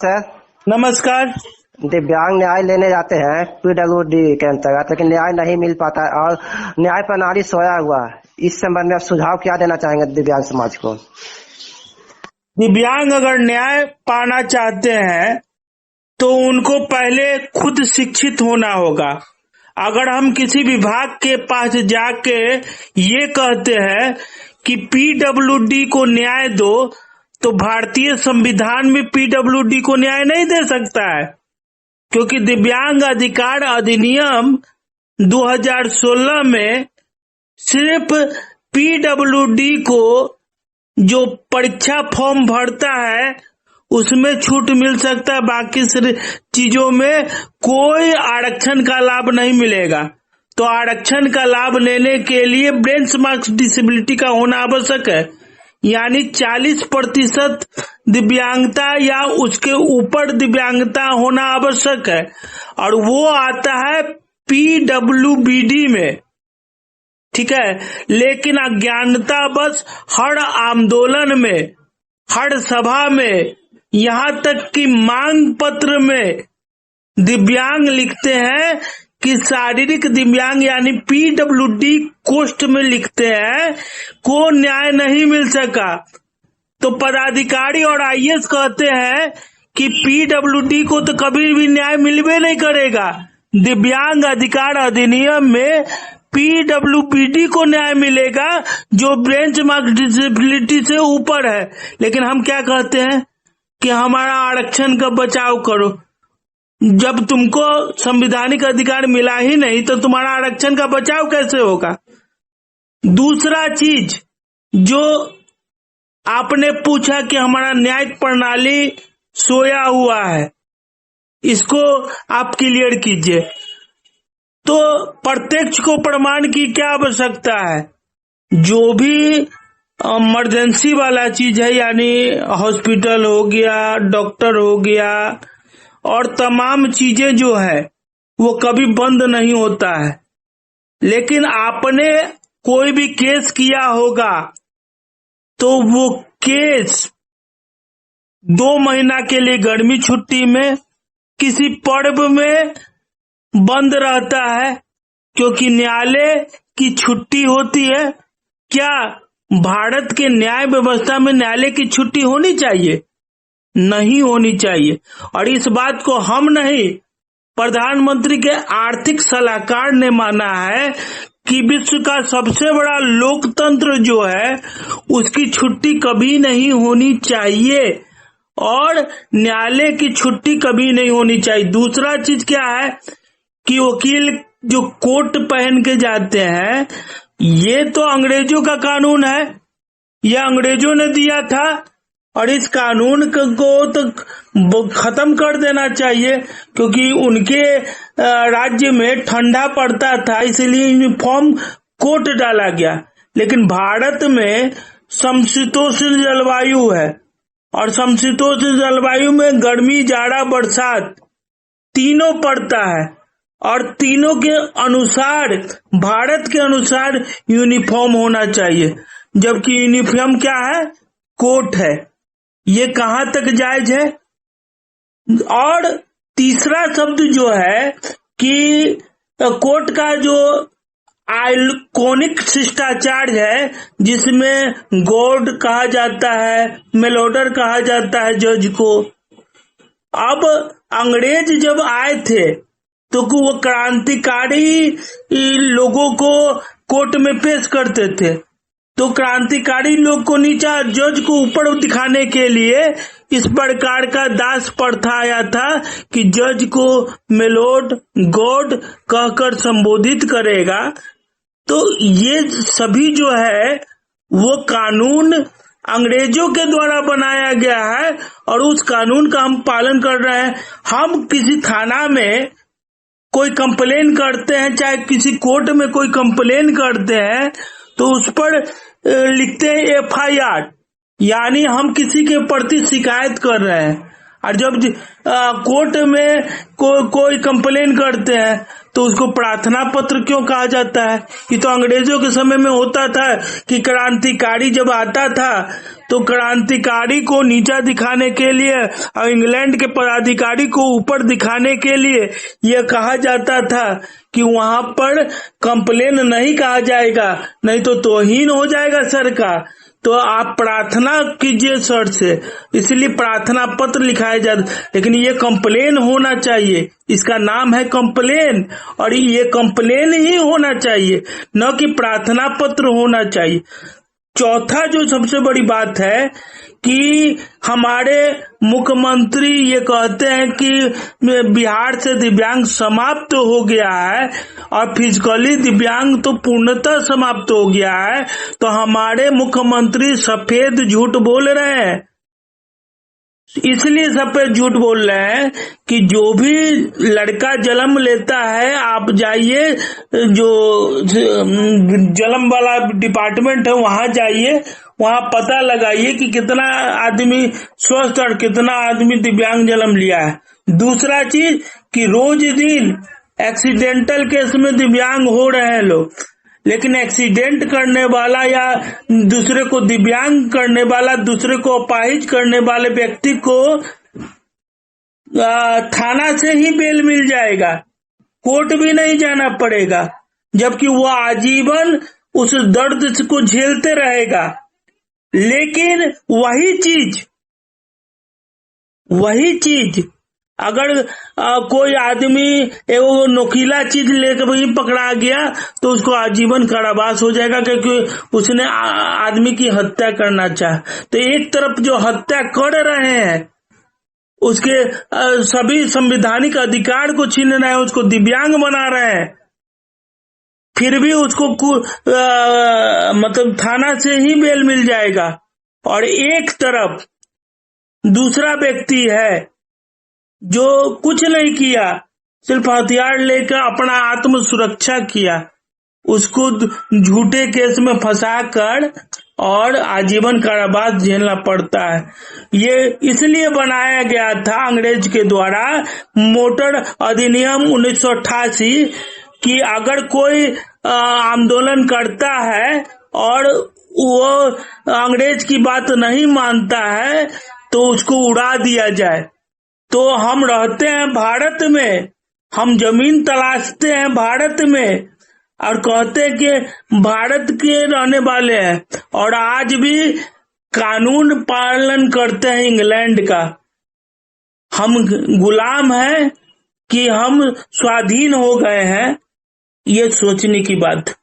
Sir, नमस्कार। दिव्यांग न्याय लेने जाते हैं पीडब्ल्यूडी के अंतर्गत, लेकिन न्याय नहीं मिल पाता है और न्याय प्रणाली सोया हुआ है। इस संबंध में आप सुझाव क्या देना चाहेंगे दिव्यांग समाज को? दिव्यांग अगर न्याय पाना चाहते हैं तो उनको पहले खुद शिक्षित होना होगा। अगर हम किसी विभाग के पास जाके ये कहते हैं कि पीडब्ल्यूडी को न्याय दो, तो भारतीय संविधान में पीडब्ल्यूडी को न्याय नहीं दे सकता है, क्योंकि दिव्यांग अधिकार अधिनियम 2016 में सिर्फ पीडब्ल्यूडी को जो परीक्षा फॉर्म भरता है उसमें छूट मिल सकता है, बाकी चीजों में कोई आरक्षण का लाभ नहीं मिलेगा। तो आरक्षण का लाभ लेने के लिए बेंचमार्क डिसेबिलिटी का होना आवश्यक है, यानी 40% दिव्यांगता या उसके ऊपर दिव्यांगता होना आवश्यक है, और वो आता है पीडब्ल्यूबीडी में। ठीक है, लेकिन अज्ञानता बस हर आंदोलन में, हर सभा में, यहाँ तक कि मांग पत्र में दिव्यांग लिखते हैं कि शारीरिक दिव्यांग यानी पीडब्ल्यूडी कोष्ठ में लिखते हैं को न्याय नहीं मिल सका। तो पदाधिकारी और आईएएस कहते हैं कि पीडब्ल्यूडी को तो कभी भी न्याय मिलबे नहीं करेगा। दिव्यांग अधिकार अधिनियम में पीडब्ल्यूबीडी को न्याय मिलेगा जो बेंचमार्क डिसेबिलिटी से ऊपर है। लेकिन हम क्या कहते हैं कि हमारा आरक्षण का बचाव करो। जब तुमको संवैधानिक अधिकार मिला ही नहीं तो तुम्हारा आरक्षण का बचाव कैसे होगा? दूसरा चीज जो आपने पूछा कि हमारा न्यायिक प्रणाली सोया हुआ है, इसको आप क्लियर कीजिए। तो प्रत्यक्ष को प्रमाण की क्या आवश्यकता है? जो भी इमरजेंसी वाला चीज है, यानी हॉस्पिटल हो गया, डॉक्टर हो गया, और तमाम चीजें जो है वो कभी बंद नहीं होता है। लेकिन आपने कोई भी केस किया होगा तो वो केस 2 महीना के लिए गर्मी छुट्टी में, किसी पर्व में बंद रहता है क्योंकि न्यायालय की छुट्टी होती है। क्या भारत के न्याय व्यवस्था में न्यायालय की छुट्टी होनी चाहिए? नहीं होनी चाहिए। और इस बात को हम नहीं, प्रधानमंत्री के आर्थिक सलाहकार ने माना है कि विश्व का सबसे बड़ा लोकतंत्र जो है उसकी छुट्टी कभी नहीं होनी चाहिए, और न्यायालय की छुट्टी कभी नहीं होनी चाहिए। दूसरा चीज क्या है कि वकील जो कोट पहन के जाते हैं, ये तो अंग्रेजों का कानून है, यह अंग्रेजों ने दिया था, और इस कानून को तो खत्म कर देना चाहिए, क्योंकि उनके राज्य में ठंडा पड़ता था इसलिए यूनिफॉर्म कोट डाला गया। लेकिन भारत में समशीतोष्ण जलवायु है, और समशीतोष्ण जलवायु में गर्मी, जाड़ा, बरसात तीनों पड़ता है, और तीनों के अनुसार, भारत के अनुसार यूनिफॉर्म होना चाहिए, जबकि यूनिफॉर्म क्या है? कोट है। ये कहां तक जायज है? और तीसरा शब्द जो है कि कोर्ट का जो आइकॉनिक शिष्टाचार है, जिसमें गॉड कहा जाता है, मेलोडर कहा जाता है जज को। अब अंग्रेज जब आए थे तो वो क्रांतिकारी लोगों को कोर्ट में पेश करते थे, तो क्रांतिकारी लोग को नीचा, जज को ऊपर दिखाने के लिए इस प्रकार का दास प्रथा आया था कि जज को मेलोड, गॉड कहकर संबोधित करेगा। तो ये सभी जो है वो कानून अंग्रेजों के द्वारा बनाया गया है, और उस कानून का हम पालन कर रहे हैं। हम किसी थाना में कोई कंप्लेन करते हैं, चाहे किसी कोर्ट में कोई कंप्लेन करते हैं, तो उस पर लिखते हैं FIR, यानी हम किसी के प्रति शिकायत कर रहे हैं। और जब कोर्ट में कोई कंप्लेन करते हैं तो उसको प्रार्थना पत्र क्यों कहा जाता है? ये तो अंग्रेजों के समय में होता था कि क्रांतिकारी जब आता था तो क्रांतिकारी को नीचा दिखाने के लिए और इंग्लैंड के पदाधिकारी को ऊपर दिखाने के लिए यह कहा जाता था कि वहां पर कंप्लेन नहीं कहा जाएगा, नहीं तो तौहीन हो जाएगा सर का। तो आप प्रार्थना कीजिए सर से, इसलिए प्रार्थना पत्र लिखाया जाता, लेकिन ये कंप्लेन होना चाहिए। इसका नाम है कंप्लेन, और ये कंप्लेन ही होना चाहिए, न कि प्रार्थना पत्र होना चाहिए। चौथा जो सबसे बड़ी बात है कि हमारे मुख्यमंत्री ये कहते हैं कि बिहार से दिव्यांग समाप्त हो गया है और फिजिकली दिव्यांग तो पूर्णतः समाप्त हो गया है। तो हमारे मुख्यमंत्री सफेद झूठ बोल रहे हैं। इसलिए सफेद झूठ बोल रहे हैं कि जो भी लड़का जन्म लेता है, आप जाइए जो जन्म वाला डिपार्टमेंट है वहां जाइए, वहां पता लगाइए कि कितना आदमी स्वस्थ और कितना आदमी दिव्यांग जन्म लिया है। दूसरा चीज कि रोज दिन एक्सीडेंटल केस में दिव्यांग हो रहे हैं लोग, लेकिन एक्सीडेंट करने वाला या दूसरे को दिव्यांग करने वाला, दूसरे को अपाहिज करने वाले व्यक्ति को थाना से ही बेल मिल जाएगा, कोर्ट भी नहीं जाना पड़ेगा, जबकि वो आजीवन उस दर्द को झेलते रहेगा। लेकिन वही चीज अगर कोई आदमी एगो नोकीला चीज लेकर वही पकड़ा गया तो उसको आजीवन कारावास हो जाएगा, क्योंकि उसने आदमी की हत्या करना चाहा। तो एक तरफ जो हत्या कर रहे हैं उसके सभी संवैधानिक अधिकार को छीन रहे हैं, उसको दिव्यांग बना रहे हैं, फिर भी उसको मतलब थाना से ही बेल मिल जाएगा। और एक तरफ दूसरा व्यक्ति है जो कुछ नहीं किया, सिर्फ हथियार लेकर अपना आत्म सुरक्षा किया, उसको झूठे केस में फंसाकर और आजीवन कारावास झेलना पड़ता है। ये इसलिए बनाया गया था अंग्रेज के द्वारा मोटर अधिनियम 1988 कि अगर कोई आंदोलन करता है और वो अंग्रेज की बात नहीं मानता है तो उसको उड़ा दिया जाए। तो हम रहते हैं भारत में, हम जमीन तलाशते हैं भारत में और कहते हैं कि भारत के रहने वाले हैं, और आज भी कानून पालन करते हैं इंग्लैंड का। हम गुलाम हैं कि हम स्वाधीन हो गए हैं, ये सोचने की बात।